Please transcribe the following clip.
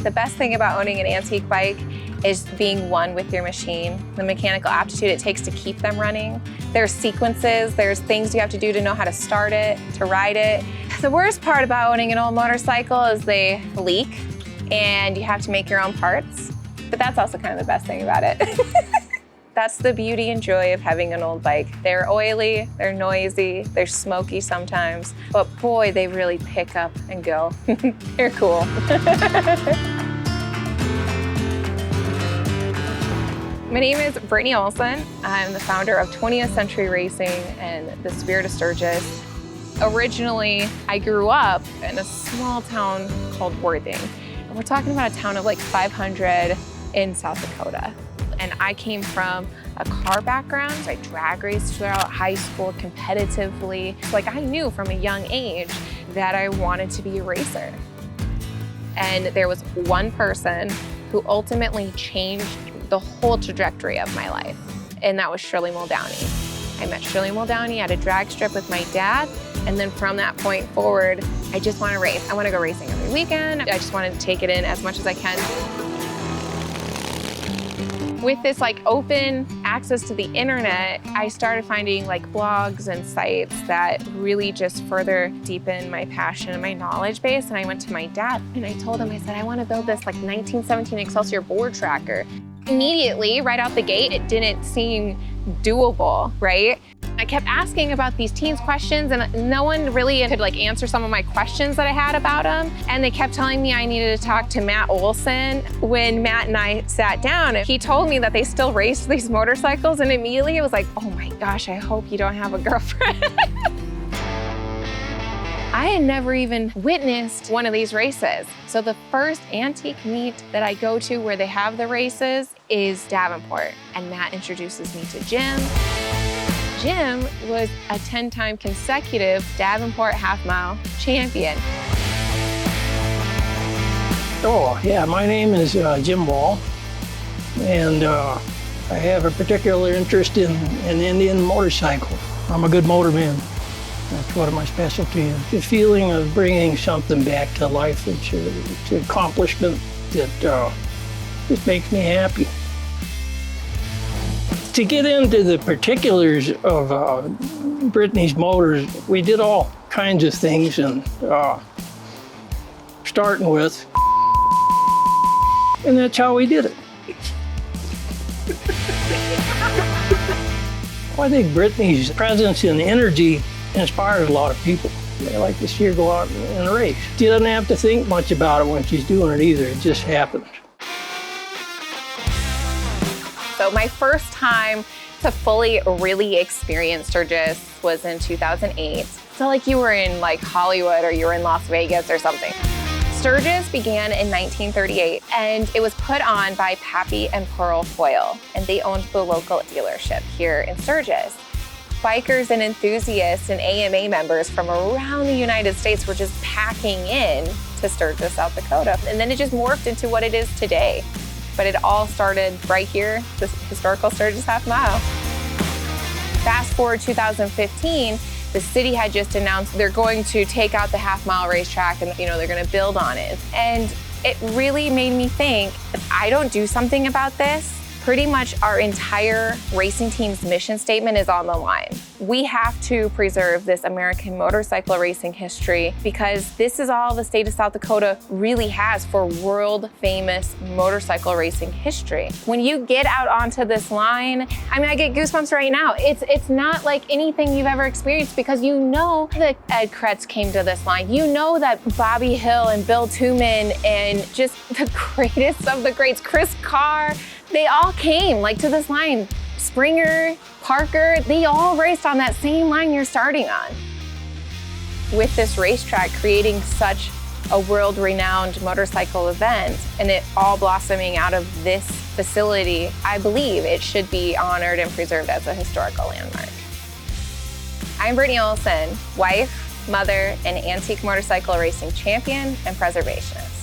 The best thing about owning an antique bike is being one with your machine, the mechanical aptitude it takes to keep them running. There's sequences, there's things you have to do to know how to start it, to ride it. The worst part about owning an old motorcycle is they leak and you have to make your own parts, but that's also kind of the best thing about it. That's the beauty and joy of having an old bike. They're oily, they're noisy, they're smoky sometimes, but boy, they really pick up and go. They're cool. My name is Brittney Olsen. I'm the founder of 20th Century Racing and the Spirit of Sturgis. Originally, I grew up in a small town called Worthing. And we're talking about a town of like 500 in South Dakota. And I came from a car background. I drag raced throughout high school competitively. Like I knew from a young age that I wanted to be a racer. And there was one person who ultimately changed the whole trajectory of my life, and that was Shirley Muldowney. I met Shirley Muldowney at a drag strip with my dad, and then from that point forward, I just want to race. I want to go racing every weekend. I just wanted to take it in as much as I can. With this like open access to the internet, I started finding like blogs and sites that really just further deepened my passion and my knowledge base. And I went to my dad and I told him, I said, I want to build this like 1917 Excelsior board tracker. Immediately, right out the gate, it didn't seem doable, right? I kept asking about these teens questions and no one really could like answer some of my questions that I had about them. And they kept telling me I needed to talk to Matt Olsen. When Matt and I sat down, he told me that they still raced these motorcycles, and immediately it was like, oh my gosh, I hope you don't have a girlfriend. I had never even witnessed one of these races. So the first antique meet that I go to where they have the races is Davenport. And Matt introduces me to Jim. Jim was a 10-time consecutive Davenport half-mile champion. Oh, yeah, my name is Jim Wall, and I have a particular interest in Indian motorcycle. I'm a good motorman. That's one of my specialties. The feeling of bringing something back to life, it's an accomplishment that just makes me happy. To get into the particulars of Brittney's motors, we did all kinds of things, and starting with, and that's how we did it. Well, I think Brittney's presence and energy inspires a lot of people. They like to see her go out and race. She doesn't have to think much about it when she's doing it either. It just happens. So my first time to fully really experience Sturgis was in 2008. So like you were in like Hollywood or you were in Las Vegas or something. Sturgis began in 1938 and it was put on by Pappy and Pearl Foyle, and they owned the local dealership here in Sturgis. Bikers and enthusiasts and AMA members from around the United States were just packing in to Sturgis, South Dakota. And then it just morphed into what it is today. But it all started right here, this historical Sturgis half mile. Fast forward 2015, the city had just announced they're going to take out the half mile racetrack and they're gonna build on it. And it really made me think, if I don't do something about this, pretty much our entire racing team's mission statement is on the line. We have to preserve this American motorcycle racing history because this is all the state of South Dakota really has for world famous motorcycle racing history. When you get out onto this line, I mean, I get goosebumps right now. It's not like anything you've ever experienced because you know that Ed Kretz came to this line. You know that Bobby Hill and Bill Tooman and just the greatest of the greats, Chris Carr, they all came to this line. Springer, Parker, they all raced on that same line you're starting on. With this racetrack creating such a world-renowned motorcycle event and it all blossoming out of this facility, I believe it should be honored and preserved as a historical landmark. I'm Brittney Olsen, wife, mother, and antique motorcycle racing champion and preservationist.